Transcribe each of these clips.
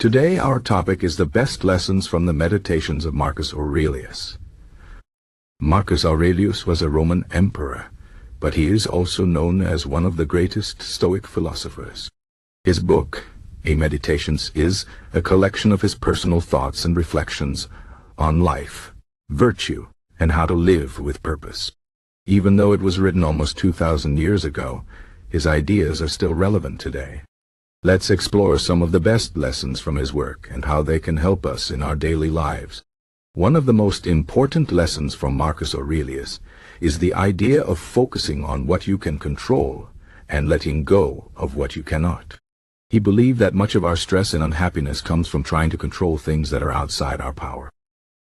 Today our topic is the best lessons from the meditations of Marcus Aurelius. Marcus Aurelius was a Roman emperor, but he is also known as one of the greatest Stoic philosophers. His book, Meditations, is a collection of his personal thoughts and reflections on life, virtue, and how to live with purpose. Even though it was written almost 2,000 years ago, his ideas are still relevant today. Let's explore some of the best lessons from his work and how they can help us in our daily lives. One of the most important lessons from Marcus Aurelius is the idea of focusing on what you can control and letting go of what you cannot. He believed that much of our stress and unhappiness comes from trying to control things that are outside our power.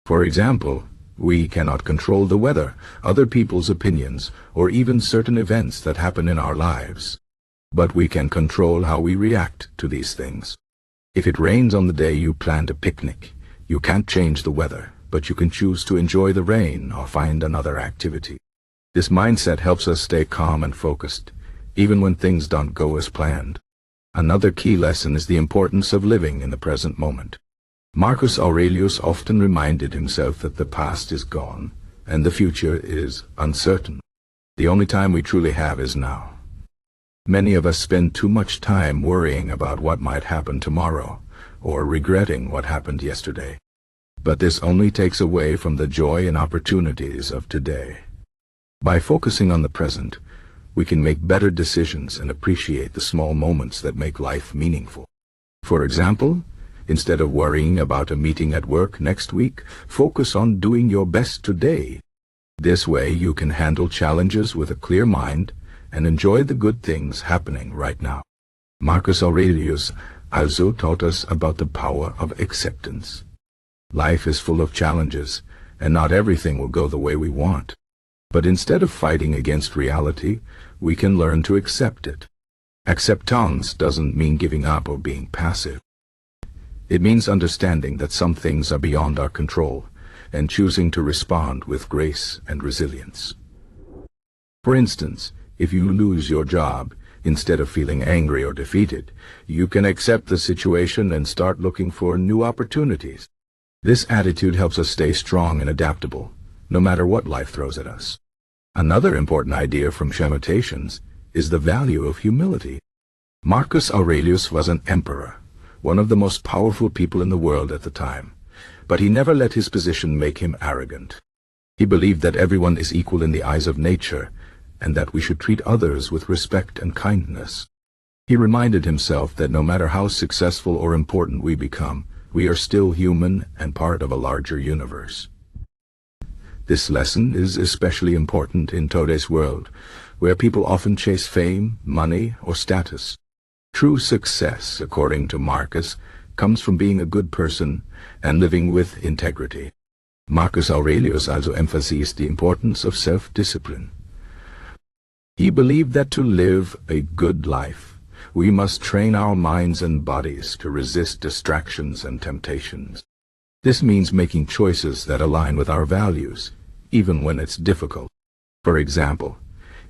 For example, we cannot control the weather, other people's opinions, or even certain events that happen in our lives. But we can control how we react to these things. If it rains on the day you planned a picnic, you can't change the weather, but you can choose to enjoy the rain or find another activity. This mindset helps us stay calm and focused, even when things don't go as planned. Another key lesson is the importance of living in the present moment. Marcus Aurelius often reminded himself that the past is gone and the future is uncertain. The only time we truly have is now. Many of us spend too much time worrying about what might happen tomorrow or regretting what happened yesterday. But this only takes away from the joy and opportunities of today. By focusing on the present, we can make better decisions and appreciate the small moments that make life meaningful. For example, instead of worrying about a meeting at work next week, focus on doing your best today. This way you can handle challenges with a clear mind and enjoy the good things happening right now. Marcus Aurelius also taught us about the power of acceptance. Life is full of challenges, and not everything will go the way we want. But instead of fighting against reality, we can learn to accept it. Acceptance doesn't mean giving up or being passive. It means understanding that some things are beyond our control and choosing to respond with grace and resilience. For instance, if you lose your job, instead of feeling angry or defeated, you can accept the situation and start looking for new opportunities. This attitude helps us stay strong and adaptable, no matter what life throws at us. Another important idea from Meditations is the value of humility. Marcus Aurelius was an emperor, one of the most powerful people in the world at the time, but he never let his position make him arrogant. He believed that everyone is equal in the eyes of nature, and that we should treat others with respect and kindness. He reminded himself that no matter how successful or important we become, we are still human and part of a larger universe. This lesson is especially important in today's world, where people often chase fame, money, or status. True success, according to Marcus, comes from being a good person and living with integrity. Marcus Aurelius also emphasized the importance of self-discipline. He believed that to live a good life, we must train our minds and bodies to resist distractions and temptations. This means making choices that align with our values, even when it's difficult. For example,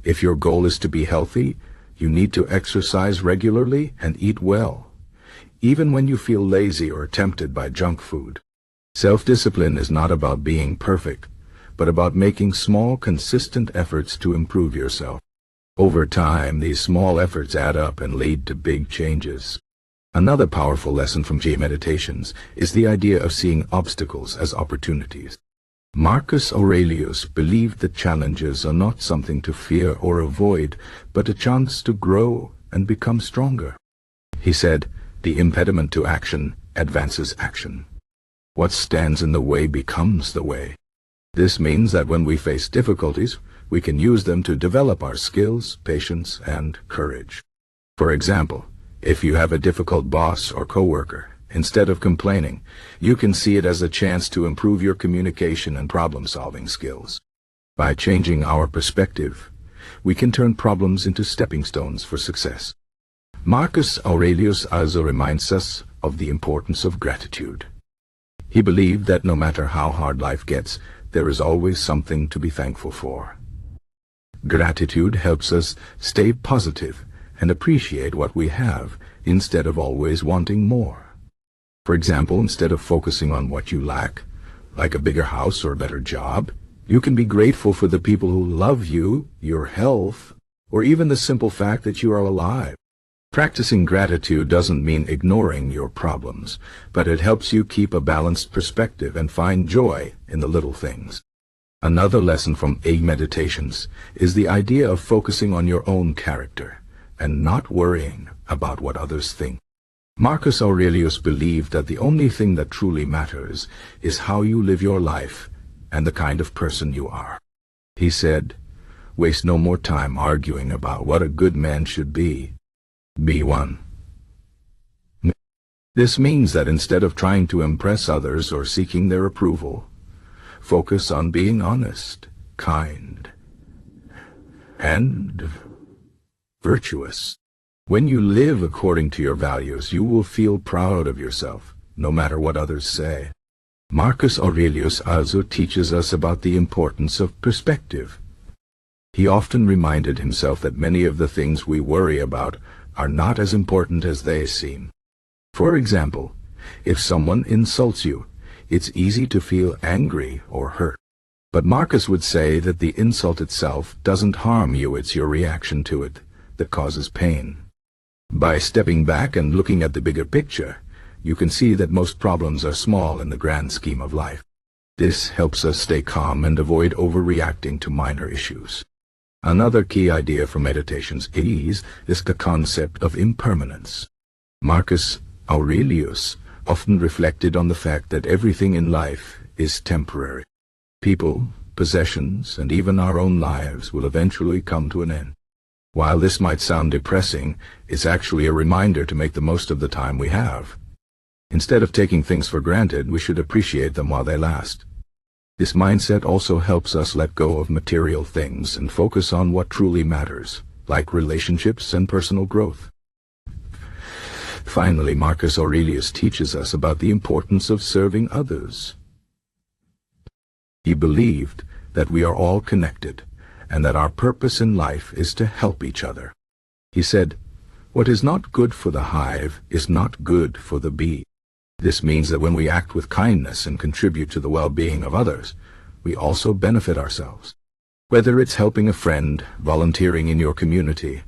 if your goal is to be healthy, you need to exercise regularly and eat well, even when you feel lazy or tempted by junk food. Self-discipline is not about being perfect, but about making small, consistent efforts to improve yourself. Over time, these small efforts add up and lead to big changes. Another powerful lesson from Meditations is the idea of seeing obstacles as opportunities. Marcus Aurelius believed that challenges are not something to fear or avoid, but a chance to grow and become stronger. He said, "The impediment to action advances action. What stands in the way becomes the way." This means that when we face difficulties, we can use them to develop our skills, patience, and courage. For example, if you have a difficult boss or coworker, instead of complaining, you can see it as a chance to improve your communication and problem-solving skills. By changing our perspective, we can turn problems into stepping stones for success. Marcus Aurelius also reminds us of the importance of gratitude. He believed that no matter how hard life gets, there is always something to be thankful for. Gratitude helps us stay positive and appreciate what we have instead of always wanting more. For example, instead of focusing on what you lack, like a bigger house or a better job, you can be grateful for the people who love you, your health, or even the simple fact that you are alive. Practicing gratitude doesn't mean ignoring your problems, but it helps you keep a balanced perspective and find joy in the little things. Another lesson from Meditations is the idea of focusing on your own character and not worrying about what others think. Marcus Aurelius believed that the only thing that truly matters is how you live your life and the kind of person you are. He said, "Waste no more time arguing about what a good man should be. Be one." This means that instead of trying to impress others or seeking their approval, focus on being honest, kind, and virtuous. When you live according to your values, you will feel proud of yourself, no matter what others say. Marcus Aurelius also teaches us about the importance of perspective. He often reminded himself that many of the things we worry about are not as important as they seem. For example, if someone insults you, it's easy to feel angry or hurt. But Marcus would say that the insult itself doesn't harm you, it's your reaction to it that causes pain. By stepping back and looking at the bigger picture, you can see that most problems are small in the grand scheme of life. This helps us stay calm and avoid overreacting to minor issues. Another key idea for Meditations is the concept of impermanence. Marcus Aurelius often reflected on the fact that everything in life is temporary. People, possessions, and even our own lives will eventually come to an end. While this might sound depressing, it's actually a reminder to make the most of the time we have. Instead of taking things for granted, we should appreciate them while they last. This mindset also helps us let go of material things and focus on what truly matters, like relationships and personal growth. Finally, Marcus Aurelius teaches us about the importance of serving others. He believed that we are all connected, and that our purpose in life is to help each other. He said, "What is not good for the hive is not good for the bee." This means that when we act with kindness and contribute to the well-being of others, we also benefit ourselves. Whether it's helping a friend, volunteering in your community,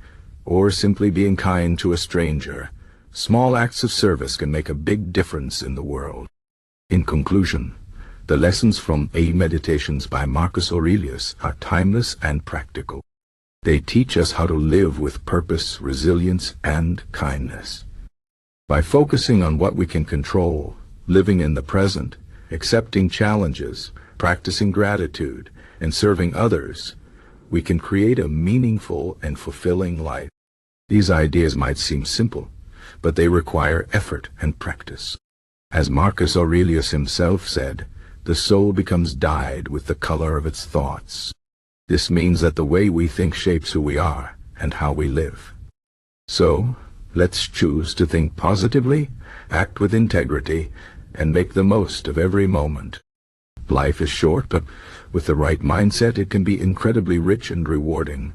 or simply being kind to a stranger, small acts of service can make a big difference in the world. In conclusion, the lessons from Meditations by Marcus Aurelius are timeless and practical. They teach us how to live with purpose, resilience, and kindness. By focusing on what we can control, living in the present, accepting challenges, practicing gratitude, and serving others, we can create a meaningful and fulfilling life. These ideas might seem simple, but they require effort and practice. As Marcus Aurelius himself said, the soul becomes dyed with the color of its thoughts. This means that the way we think shapes who we are and how we live. So, let's choose to think positively, act with integrity, and make the most of every moment. Life is short, but with the right mindset, it can be incredibly rich and rewarding.